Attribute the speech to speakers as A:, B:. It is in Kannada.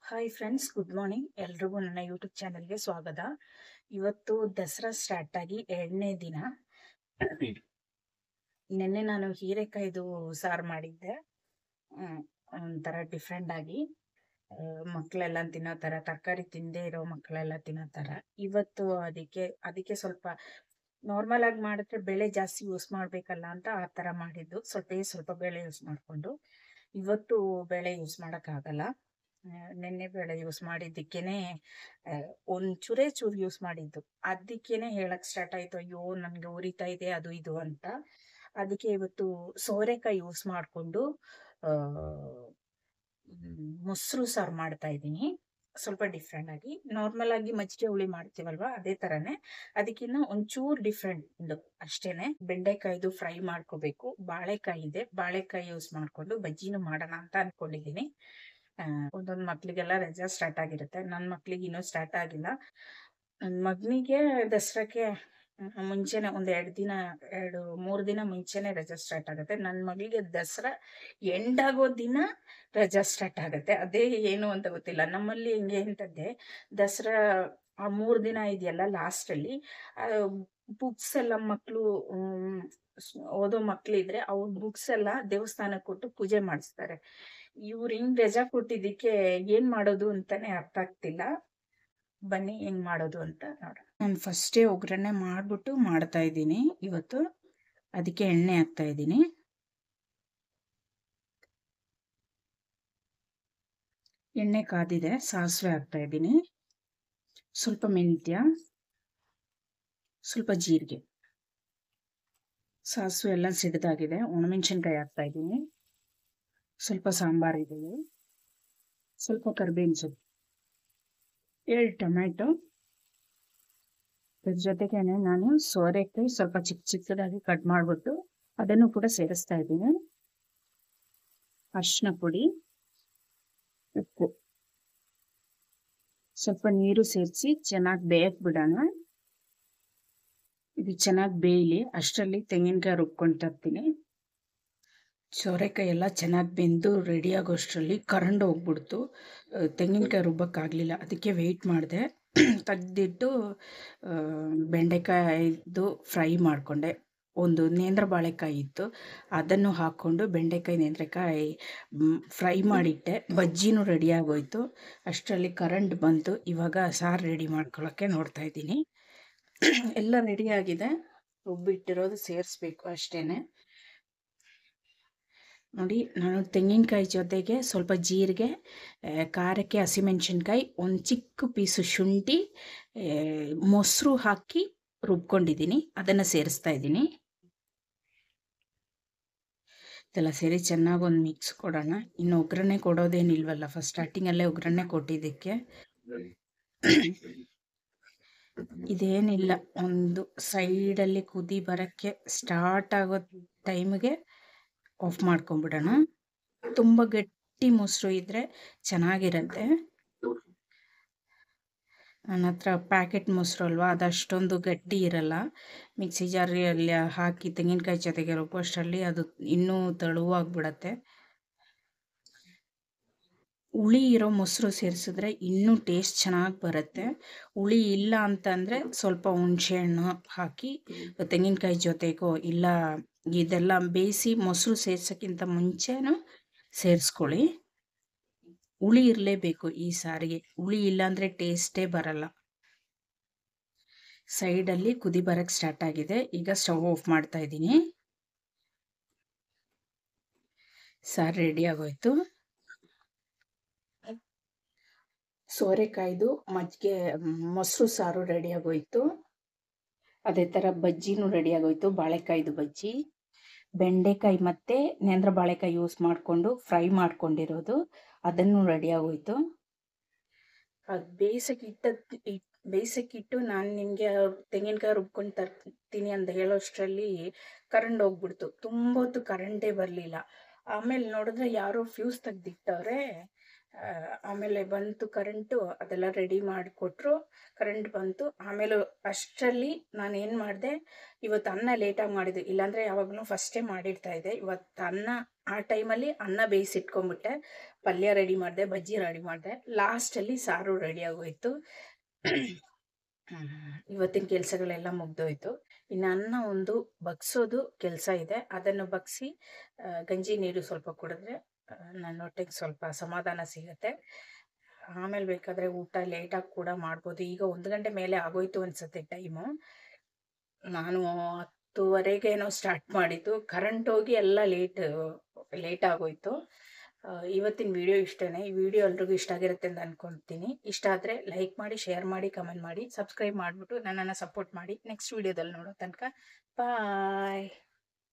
A: Hi friends, good morning. ಎಲ್ರಿಗೂ ನನ್ನ ಯೂಟ್ಯೂಬ್ ಚಾನಲ್ಗೆ ಸ್ವಾಗತ. ಇವತ್ತು ದಸರಾ ಸ್ಟಾರ್ಟ್ ಆಗಿ 2ನೇ ದಿನ. ನಿನ್ನೆ ನಾನು ಹೀರೆಕಾಯ್ದು ಸಾರು ಮಾಡಿದ್ದೆ. ಒಂಥರ ಡಿಫ್ರೆಂಟ್ ಆಗಿ ಮಕ್ಕಳೆಲ್ಲ ತಿನ್ನೋ ಥರ, ತರಕಾರಿ ತಿಂದೇ ಇರೋ ಮಕ್ಕಳೆಲ್ಲ ತಿನ್ನೋ ಥರ. ಇವತ್ತು ಅದಕ್ಕೆ ಸ್ವಲ್ಪ ನಾರ್ಮಲ್ ಆಗಿ ಮಾಡಿದ್ರೆ ಬೇಳೆ ಜಾಸ್ತಿ ಯೂಸ್ ಮಾಡಬೇಕಲ್ಲ ಅಂತ ಆ ಥರ ಮಾಡಿದ್ದು. ಸ್ವಲ್ಪ ಬೇಳೆ ಯೂಸ್ ಮಾಡಿಕೊಂಡು, ಇವತ್ತು ಬೇಳೆ ಯೂಸ್ ಮಾಡೋಕ್ಕಾಗಲ್ಲ. ನೆನ್ನೆ ಬೇಳೆ ಯೂಸ್ ಮಾಡಿದ್ದಕ್ಕೇನೆ ಒಂಚೂರೇ ಚೂರು ಯೂಸ್ ಮಾಡಿದ್ದು. ಅದಕ್ಕೇನೆ ಹೇಳಕ್ ಸ್ಟಾರ್ಟ್ ಆಯ್ತು, ಅಯ್ಯೋ ನನ್ಗೆ ಉರಿತಾ ಇದೆ ಅದು ಇದು ಅಂತ. ಅದಕ್ಕೆ ಇವತ್ತು ಸೋರೆಕಾಯಿ ಯೂಸ್ ಮಾಡಿಕೊಂಡು ಮೊಸರು ಸಾರು ಮಾಡ್ತಾ ಇದ್ದೀನಿ. ಸ್ವಲ್ಪ ಡಿಫ್ರೆಂಟ್ ಆಗಿ, ನಾರ್ಮಲ್ ಆಗಿ ಮಜ್ಜಿಗೆ ಹುಳಿ ಮಾಡ್ತೀವಲ್ವಾ ಅದೇ ತರನೇ, ಅದಕ್ಕಿಂತ ಒಂಚೂರು ಡಿಫ್ರೆಂಟ್ ಅಷ್ಟೇನೆ. ಬೆಂಡೆಕಾಯ್ದು ಫ್ರೈ ಮಾಡ್ಕೋಬೇಕು. ಬಾಳೆಕಾಯಿ ಇದೆ, ಬಾಳೆಕಾಯಿ ಯೂಸ್ ಮಾಡ್ಕೊಂಡು ಬಜ್ಜಿನೂ ಮಾಡೋಣ ಅಂತ ಅನ್ಕೊಂಡಿದ್ದೀನಿ. ಒಂದೊಂದು ಮಕ್ಳಿಗೆಲ್ಲ ರಜಾ ಸ್ಟಾರ್ಟ್ ಆಗಿರುತ್ತೆ. ನನ್ನ ಮಕ್ಳಿಗೆ ಇನ್ನೂ ಸ್ಟಾರ್ಟ್ ಆಗಿಲ್ಲ. ನನ್ನ ಮಗನಿಗೆ ದಸರಾಕ್ಕೆ ಮುಂಚೆನೆ ಒಂದು 2-3 ದಿನ ಮುಂಚೆನೆ ರಜಾ ಸ್ಟಾರ್ಟ್ ಆಗುತ್ತೆ. ನನ್ನ ಮಗಳಿಗೆ ದಸರಾ ಎಂಡ್ ಆಗೋ ದಿನ ರಜಾ ಸ್ಟಾರ್ಟ್ ಆಗುತ್ತೆ. ಅದೇ ಏನು ಅಂತ ಗೊತ್ತಿಲ್ಲ. ನಮ್ಮಲ್ಲಿ ಹೆಂಗೆ ಅಂತಂದ್ರೆ, ದಸರಾ ಆ 3 ದಿನ ಇದೆಯಲ್ಲ, ಲಾಸ್ಟಲ್ಲಿ ಬುಕ್ಸ್ ಎಲ್ಲ ಮಕ್ಕಳು ಓದೋ ಮಕ್ಳಿದ್ರೆ ಅವ್ರ ಬುಕ್ಸ್ ಎಲ್ಲ ದೇವಸ್ಥಾನಕ್ಕೆ ಕೊಟ್ಟು ಪೂಜೆ ಮಾಡಿಸ್ತಾರೆ. ಇವ್ರು ಹಿಂಗ್ ರಜಾ ಕೊಟ್ಟಿದ್ದಕ್ಕೆ ಏನ್ ಮಾಡೋದು ಅಂತಾನೆ ಅರ್ಥ ಆಗ್ತಿಲ್ಲ. ಬನ್ನಿ ಹೆಂಗ್ ಮಾಡೋದು ಅಂತ ನೋಡೋಣ. ನಾನು ಫಸ್ಟೇ ಒಗ್ಗರಣೆ ಮಾಡ್ಬಿಟ್ಟು ಮಾಡ್ತಾ ಇದ್ದೀನಿ ಇವತ್ತು. ಅದಕ್ಕೆ ಎಣ್ಣೆ ಹಾಕ್ತಾ ಇದ್ದೀನಿ. ಎಣ್ಣೆ ಕಾದಿದೆ, ಸಾಸಿವೆ ಹಾಕ್ತಾ ಇದ್ದೀನಿ. ಸ್ವಲ್ಪ ಮೆಂತ್ಯ, ಸ್ವಲ್ಪ ಜೀರಿಗೆ. ಸಾಸಿವೆ ಎಲ್ಲ ಸಿಡ್ದಾಗಿದೆ. ಒಣಮೆಣಸಿನ್ಕಾಯಿ ಹಾಕ್ತಾ ಇದ್ದೀನಿ. ಸ್ವಲ್ಪ ಸಾಂಬಾರ್ ಇದೆ, ಸ್ವಲ್ಪ ಕರಿಬೇವಿನ ಸೊಪ್ಪು, 2 ಟೊಮೆಟೊ. ಇದ್ರ ಜೊತೆಗೇನೆ ನಾನು ಸೋರೆಕಾಯಿ ಸ್ವಲ್ಪ ಚಿಕ್ಕದಾಗಿ ಕಟ್ ಮಾಡ್ಬಿಟ್ಟು ಅದನ್ನು ಕೂಡ ಸೇರಿಸ್ತಾ ಇದ್ದೀನಿ. ಅರಿಶಿನ ಪುಡಿ, ಉಪ್ಪು, ಸ್ವಲ್ಪ ನೀರು ಸೇರಿಸಿ ಚೆನ್ನಾಗಿ ಬೇಯಕ್ ಬಿಡೋಣ. ಇದು ಚೆನ್ನಾಗಿ ಬೇಯಲಿ. ಅಷ್ಟರಲ್ಲಿ ತೆಂಗಿನಕಾಯಿ ರುಬ್ಕೊಳ್ತಾ ಇರ್ತೀನಿ. ಸೋರೆಕಾಯಿ ಎಲ್ಲ ಚೆನ್ನಾಗಿ ಬೆಂದು ರೆಡಿ ಆಗೋಷ್ಟರಲ್ಲಿ ಕರೆಂಟ್ ಹೋಗ್ಬಿಡ್ತು. ತೆಂಗಿನಕಾಯಿ ರುಬ್ಬಕ್ಕಾಗಲಿಲ್ಲ. ಅದಕ್ಕೆ ವೆಯ್ಟ್ ಮಾಡಿದೆ. ತೆಗೆದಿಟ್ಟು ಬೆಂಡೆಕಾಯಿದು ಫ್ರೈ ಮಾಡಿಕೊಂಡೆ. ಒಂದು ನೇಂದ್ರ ಬಾಳೆಕಾಯಿ ಇತ್ತು, ಅದನ್ನು ಹಾಕ್ಕೊಂಡು ಬೆಂಡೆಕಾಯಿ ನೇಂದ್ರಕಾಯಿ ಫ್ರೈ ಮಾಡಿಟ್ಟೆ. ಬಜ್ಜಿನೂ ರೆಡಿ ಆಗೋಯ್ತು. ಅಷ್ಟರಲ್ಲಿ ಕರೆಂಟ್ ಬಂತು. ಇವಾಗ ಸಾರು ರೆಡಿ ಮಾಡ್ಕೊಳ್ಳೋಕ್ಕೆ ನೋಡ್ತಾ ಇದ್ದೀನಿ. ಎಲ್ಲ ರೆಡಿ ಆಗಿದೆ, ರುಬ್ಬಿಟ್ಟಿರೋದು ಸೇರಿಸ್ಬೇಕು ಅಷ್ಟೇನೆ. ನೋಡಿ, ನಾನು ತೆಂಗಿನಕಾಯಿ ಜೊತೆಗೆ ಸ್ವಲ್ಪ ಜೀರಿಗೆ, ಖಾರಕ್ಕೆ ಹಸಿಮೆಣಸಿನ್ಕಾಯಿ, ಒಂದು ಚಿಕ್ಕ ಪೀಸು ಶುಂಠಿ, ಮೊಸರು ಹಾಕಿ ರುಬ್ಕೊಂಡಿದ್ದೀನಿ. ಅದನ್ನು ಸೇರಿಸ್ತಾ ಇದ್ದೀನಿ. ಇದೆಲ್ಲ ಸೇರಿ ಚೆನ್ನಾಗಿ ಒಂದು ಮಿಕ್ಸ್ ಕೊಡೋಣ. ಇನ್ನು ಒಗ್ಗರಣೆ ಕೊಡೋದೇನಿಲ್ವಲ್ಲ, ಫಸ್ಟ್ ಸ್ಟಾರ್ಟಿಂಗಲ್ಲೇ ಒಗ್ಗರಣೆ ಕೊಟ್ಟಿದ್ದಕ್ಕೆ. ಇದೇನಿಲ್ಲ, ಒಂದು ಸೈಡಲ್ಲಿ ಕುದಿ ಬರೋಕ್ಕೆ ಸ್ಟಾರ್ಟ್ ಆಗೋ ಟೈಮಿಗೆ ಆಫ್ ಮಾಡ್ಕೊಂಬಿಡೋಣ. ತುಂಬ ಗಟ್ಟಿ ಮೊಸರು ಇದ್ದರೆ ಚೆನ್ನಾಗಿರುತ್ತೆ. ನನ್ನ ಹತ್ರ ಪ್ಯಾಕೆಟ್ ಮೊಸರು ಅಲ್ವಾ, ಅದಷ್ಟೊಂದು ಗಟ್ಟಿ ಇರಲ್ಲ. ಮಿಕ್ಸಿ ಜಾರಲ್ಲಿ ಹಾಕಿ ತೆಂಗಿನಕಾಯಿ ಜೊತೆಗೆ ರುಬ್ಬೋಷ್ಟರಲ್ಲಿ ಅದು ಇನ್ನೂ ತೆಳುವಾಗ್ಬಿಡತ್ತೆ. ಹುಳಿ ಇರೋ ಮೊಸರು ಸೇರಿಸಿದ್ರೆ ಇನ್ನೂ ಟೇಸ್ಟ್ ಚೆನ್ನಾಗಿ ಬರುತ್ತೆ. ಹುಳಿ ಇಲ್ಲ ಅಂತಂದರೆ ಸ್ವಲ್ಪ ಹುಣಸೆಹಣ್ಣು ಹಾಕಿ ತೆಂಗಿನಕಾಯಿ ಜೊತೆಗೋ ಇಲ್ಲ ಇದೆಲ್ಲ ಬೇಯಿಸಿ ಮೊಸರು ಸೇರ್ಸೋಕ್ಕಿಂತ ಮುಂಚೆನೂ ಸೇರಿಸ್ಕೊಳ್ಳಿ. ಹುಳಿ ಇರಲೇಬೇಕು ಈ ಸಾರಿಗೆ. ಹುಳಿ ಇಲ್ಲಾಂದರೆ ಟೇಸ್ಟೇ ಬರಲ್ಲ. ಸೈಡಲ್ಲಿ ಕುದಿ ಬರೋಕ್ಕೆ ಸ್ಟಾರ್ಟ್ ಆಗಿದೆ. ಈಗ ಸ್ಟವ್ ಆಫ್ ಮಾಡ್ತಾ ಇದ್ದೀನಿ. ಸಾರು ರೆಡಿ ಆಗೋಯ್ತು. ಸೋರೆಕಾಯ್ದು ಮಜ್ಜಿಗೆ ಮೊಸರು ಸಾರು ರೆಡಿ ಆಗೋಯ್ತು. ಅದೇ ಥರ ಬಜ್ಜಿನೂ ರೆಡಿ ಆಗೋಯ್ತು. ಬಾಳೆಕಾಯ್ದು ಬಜ್ಜಿ, ಬೆಂಡೆಕಾಯಿ ಮತ್ತು ನೇಂದ್ರ ಬಾಳೆಕಾಯಿ ಯೂಸ್ ಮಾಡಿಕೊಂಡು ಫ್ರೈ ಮಾಡ್ಕೊಂಡಿರೋದು, ಅದನ್ನು ರೆಡಿ ಆಗೋಯ್ತು. ಅದು ಬೇಯಿಸಕ್ಕಿಟ್ಟು ನಾನು ನಿಮಗೆ ತೆಂಗಿನಕಾಯಿ ರುಬ್ಕೊಂಡು ತರ್ತೀನಿ ಅಂತ ಹೇಳೋಷ್ಟರಲ್ಲಿ ಕರೆಂಟ್ ಹೋಗ್ಬಿಡ್ತು. ತುಂಬ ಹೊತ್ತು ಕರೆಂಟೇ ಬರಲಿಲ್ಲ. ಆಮೇಲೆ ನೋಡಿದ್ರೆ ಯಾರೋ ಫ್ಯೂಸ್ ತೆಗ್ದಿಟ್ಟವ್ರೆ. ಆಮೇಲೆ ಬಂತು ಕರೆಂಟು, ಅದೆಲ್ಲ ರೆಡಿ ಮಾಡಿಕೊಟ್ರು. ಕರೆಂಟ್ ಬಂತು. ಆಮೇಲೆ ಅಷ್ಟರಲ್ಲಿ ನಾನು ಏನು ಮಾಡಿದೆ, ಇವತ್ತು ಅನ್ನ ಲೇಟಾಗಿ ಮಾಡಿದ್ದು. ಇಲ್ಲಾಂದರೆ ಯಾವಾಗಲೂ ಫಸ್ಟೇ ಮಾಡಿರ್ತಾಯಿದ್ದೆ. ಇವತ್ತು ಅನ್ನ ಆ ಟೈಮಲ್ಲಿ ಅನ್ನ ಬೇಯಿಸಿಟ್ಕೊಂಡ್ಬಿಟ್ಟೆ, ಪಲ್ಯ ರೆಡಿ ಮಾಡಿದೆ, ಬಜ್ಜಿ ರೆಡಿ ಮಾಡಿದೆ, ಲಾಸ್ಟಲ್ಲಿ ಸಾರು ರೆಡಿ ಆಗೋಯ್ತು. ಇವತ್ತಿನ ಕೆಲಸಗಳೆಲ್ಲ ಮುಗ್ದೋಯ್ತು. ಇನ್ನು ಅನ್ನ ಒಂದು ಬಗ್ಸೋದು ಕೆಲಸ ಇದೆ, ಅದನ್ನು ಬಗ್ಸಿ ಗಂಜಿ ನೀರು ಸ್ವಲ್ಪ ಕುಡಿದ್ರೆ ನನ್ನ ಹೊಟ್ಟೆಗೆ ಸ್ವಲ್ಪ ಸಮಾಧಾನ ಸಿಗುತ್ತೆ. ಆಮೇಲೆ ಬೇಕಾದರೆ ಊಟ ಲೇಟಾಗಿ ಕೂಡ ಮಾಡ್ಬೋದು. ಈಗ 1 ಗಂಟೆ ಮೇಲೆ ಆಗೋಯ್ತು ಅನ್ಸುತ್ತೆ ಟೈಮು. ನಾನು 10:30ಗೇನೋ ಸ್ಟಾರ್ಟ್ ಮಾಡಿದ್ದು, ಕರೆಂಟ್ ಹೋಗಿ ಎಲ್ಲ ಲೇಟ್ ಆಗೋಯ್ತು. ಇವತ್ತಿನ ವಿಡಿಯೋ ಇಷ್ಟೇ. ಈ ವಿಡಿಯೋ ಎಲ್ರಿಗೂ ಇಷ್ಟ ಆಗಿರುತ್ತೆ ಅಂತ ಅಂದ್ಕೊಳ್ತೀನಿ. ಇಷ್ಟ ಆದರೆ ಲೈಕ್ ಮಾಡಿ, ಶೇರ್ ಮಾಡಿ, ಕಮೆಂಟ್ ಮಾಡಿ, ಸಬ್ಸ್ಕ್ರೈಬ್ ಮಾಡಿಬಿಟ್ಟು ನನ್ನನ್ನು ಸಪೋರ್ಟ್ ಮಾಡಿ. ನೆಕ್ಸ್ಟ್ ವಿಡಿಯೋದಲ್ಲಿ ನೋಡೋ ತನಕ ಬಾಯ್.